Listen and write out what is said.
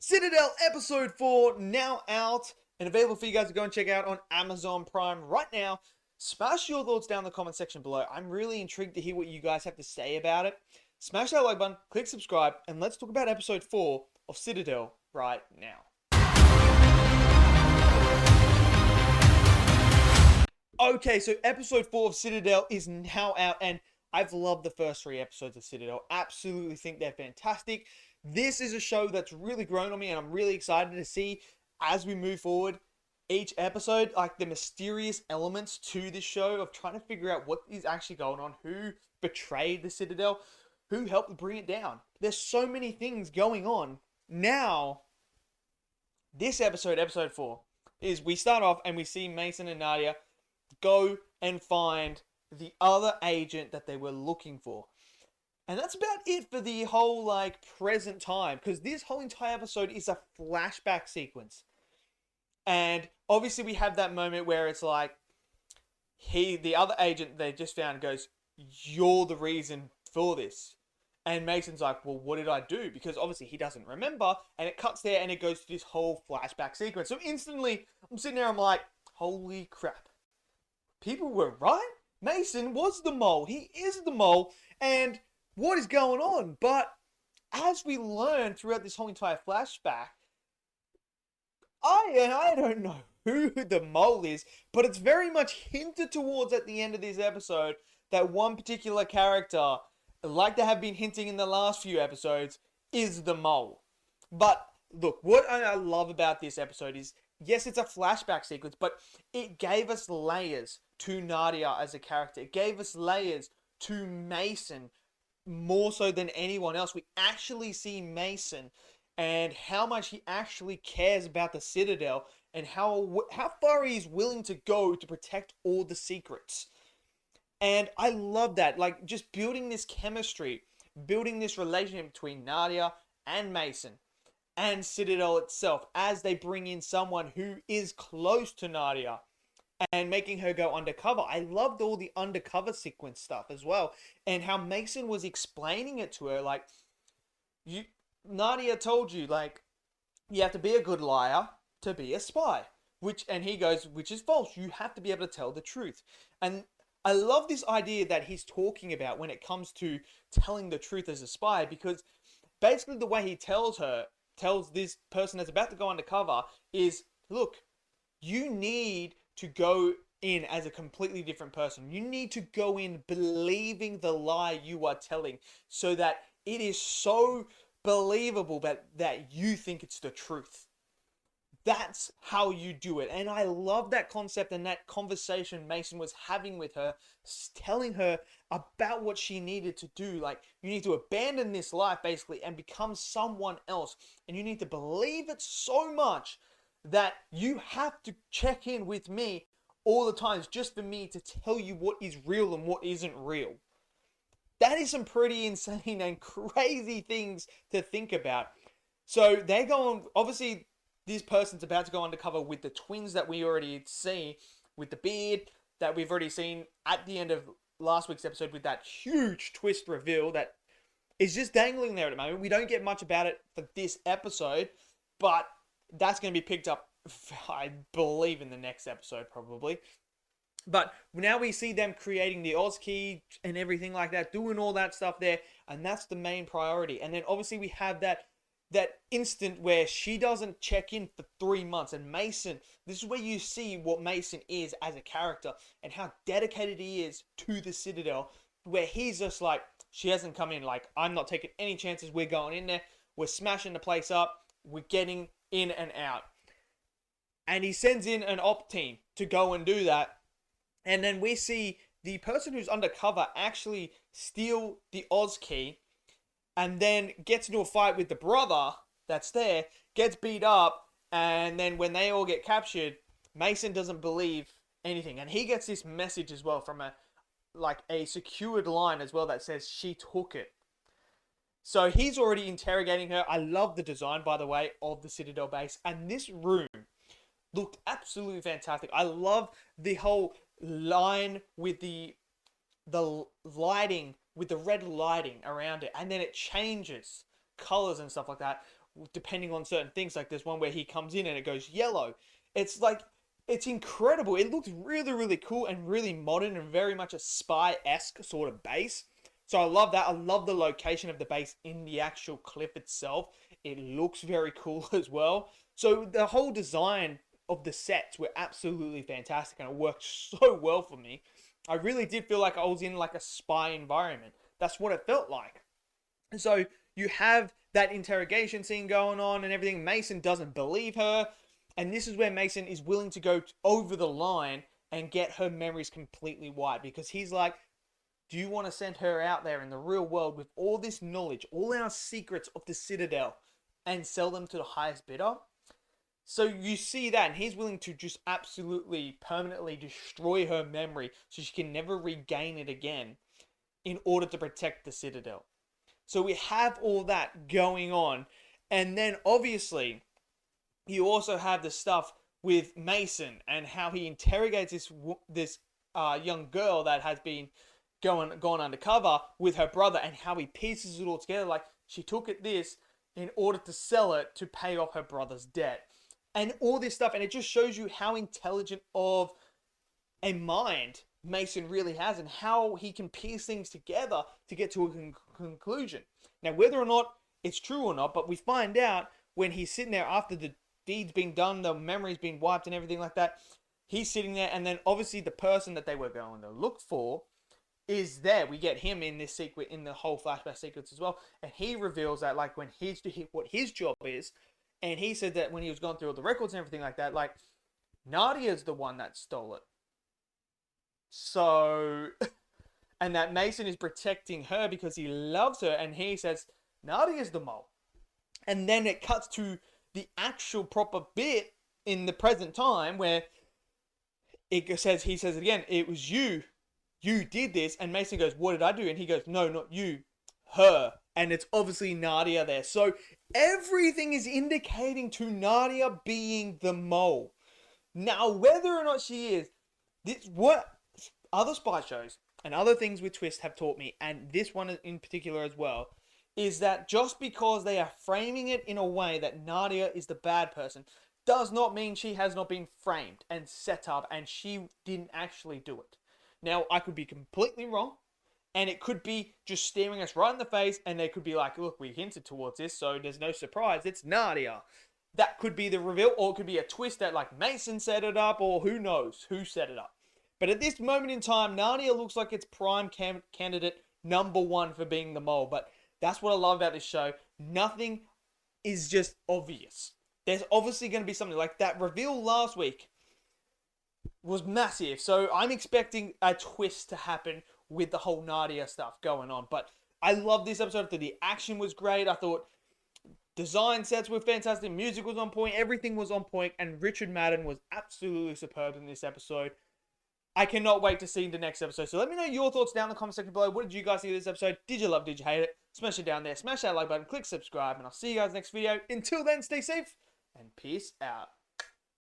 Citadel episode 4 now out and available for you guys to go and check out on Amazon Prime right now. Smash your thoughts down in the comment section below. I'm really intrigued to hear what you guys have to say about it. Smash that like button, click subscribe, and let's talk about episode 4 of Citadel right now. Okay, so episode 4 of Citadel is now out, and I've loved the first 3 episodes of Citadel. Absolutely think they're fantastic. This is a show that's really grown on me, and I'm really excited to see as we move forward each episode, like the mysterious elements to this show of trying to figure out what is actually going on, who betrayed the Citadel, who helped bring it down. There's so many things going on. Now, this episode, episode 4, is we start off and we see Mason and Nadia go and find the other agent that they were looking for. And that's about it for the whole, present time. Because this whole entire episode is a flashback sequence. And obviously we have that moment where it's like, the other agent they just found goes, "You're the reason for this." And Mason's like, "Well, what did I do?" Because obviously he doesn't remember. And it cuts there and it goes to this whole flashback sequence. So instantly, I'm sitting there, I'm like, holy crap. People were right. Mason was the mole. He is the mole. And what is going on? But as we learn throughout this whole entire flashback, I don't know who the mole is, but it's very much hinted towards at the end of this episode that one particular character, like they have been hinting in the last few episodes, is the mole. But look, what I love about this episode is, yes, it's a flashback sequence, but it gave us layers to Nadia as a character. It gave us layers to Mason more so than anyone else. We actually see Mason and how much he actually cares about the Citadel and how far he's willing to go to protect all the secrets. And I love that, just building this chemistry, building this relationship between Nadia and Mason and Citadel itself as they bring in someone who is close to Nadia and making her go undercover. I loved all the undercover sequence stuff as well, and how Mason was explaining it to her, Nadia told you, you have to be a good liar to be a spy. And he goes, which is false. You have to be able to tell the truth. And I love this idea that he's talking about when it comes to telling the truth as a spy, because basically the way he tells this person that's about to go undercover is, look, you need to go in as a completely different person. You need to go in believing the lie you are telling so that it is so believable that you think it's the truth. That's how you do it. And I love that concept and that conversation Mason was having with her, telling her about what she needed to do. You need to abandon this life, basically, and become someone else. And you need to believe it so much that you have to check in with me all the times just for me to tell you what is real and what isn't real. That is some pretty insane and crazy things to think about. So they're going, obviously, this person's about to go undercover with the twins that we already see, with the beard that we've already seen at the end of last week's episode, with that huge twist reveal that is just dangling there at the moment. We don't get much about it for this episode, but that's going to be picked up, I believe, in the next episode, probably. But now we see them creating the Oz key and everything like that, doing all that stuff there, and that's the main priority. And then obviously we have that instant where she doesn't check in for 3 months, and Mason, this is where you see what Mason is as a character and how dedicated he is to the Citadel, where he's just like, she hasn't come in, I'm not taking any chances, we're going in there, we're smashing the place up, we're getting in and out. And he sends in an op team to go and do that. And then we see the person who's undercover actually steal the Oz key and then gets into a fight with the brother that's there, gets beat up, and then when they all get captured, Mason doesn't believe anything. And he gets this message as well from a secured line as well that says she took it. So he's already interrogating her. I love the design, by the way, of the Citadel base. And this room looked absolutely fantastic. I love the whole line with the lighting, with the red lighting around it, and then it changes colors and stuff like that. depending on certain things. Like there's one where he comes in and it goes yellow. It's like, it's incredible. It looks really, really cool and really modern and very much a spy-esque sort of base. So I love that. I love the location of the base in the actual cliff itself. It looks very cool as well. So the whole design of the sets were absolutely fantastic and it worked so well for me. I really did feel like I was in like a spy environment. That's what it felt like. And so you have that interrogation scene going on and everything. Mason doesn't believe her. And this is where Mason is willing to go over the line and get her memories completely wiped. Because he's like, do you want to send her out there in the real world with all this knowledge, all our secrets of the Citadel, and sell them to the highest bidder? So you see that, and he's willing to just absolutely permanently destroy her memory so she can never regain it again in order to protect the Citadel. So we have all that going on. And then obviously you also have the stuff with Mason and how he interrogates this young girl that has been gone undercover with her brother, and how he pieces it all together. Like, she took this in order to sell it to pay off her brother's debt. And all this stuff. And it just shows you how intelligent of a mind Mason really has and how he can piece things together to get to a conclusion. Now, whether or not it's true or not, but we find out when he's sitting there after the deed's been done, the memory's been wiped and everything like that. He's sitting there, and then obviously the person that they were going to look for is there. We get him in this sequence, in the whole flashback sequence as well, and he reveals that like when what his job is, and he said that when he was going through all the records and everything like that, like Nadia's the one that stole it. So, and that Mason is protecting her because he loves her, and he says Nadia's the mole. And then it cuts to the actual proper bit in the present time where he says again, it was you did this. And Mason goes, what did I do? And he goes, no, not you, her. And it's obviously Nadia there. So everything is indicating to Nadia being the mole. Now, whether or not she is, what other spy shows and other things with Twist have taught me, and this one in particular as well, is that just because they are framing it in a way that Nadia is the bad person does not mean she has not been framed and set up and she didn't actually do it. Now, I could be completely wrong, and it could be just staring us right in the face, and they could be like, look, we hinted towards this, so there's no surprise, it's Nadia. That could be the reveal, or it could be a twist that like Mason set it up, or who knows who set it up. But at this moment in time, Nadia looks like it's prime candidate number one for being the mole. But that's what I love about this show. Nothing is just obvious. There's obviously going to be something like that reveal last week was massive. So I'm expecting a twist to happen with the whole Nadia stuff going on. But I love this episode. I thought the action was great. I thought design sets were fantastic. Music was on point. Everything was on point. And Richard Madden was absolutely superb in this episode. I cannot wait to see the next episode. So let me know your thoughts down in the comment section below. What did you guys think of this episode? Did you love it? Did you hate it? Smash it down there. Smash that like button. Click subscribe. And I'll see you guys next video. Until then, stay safe. And peace out.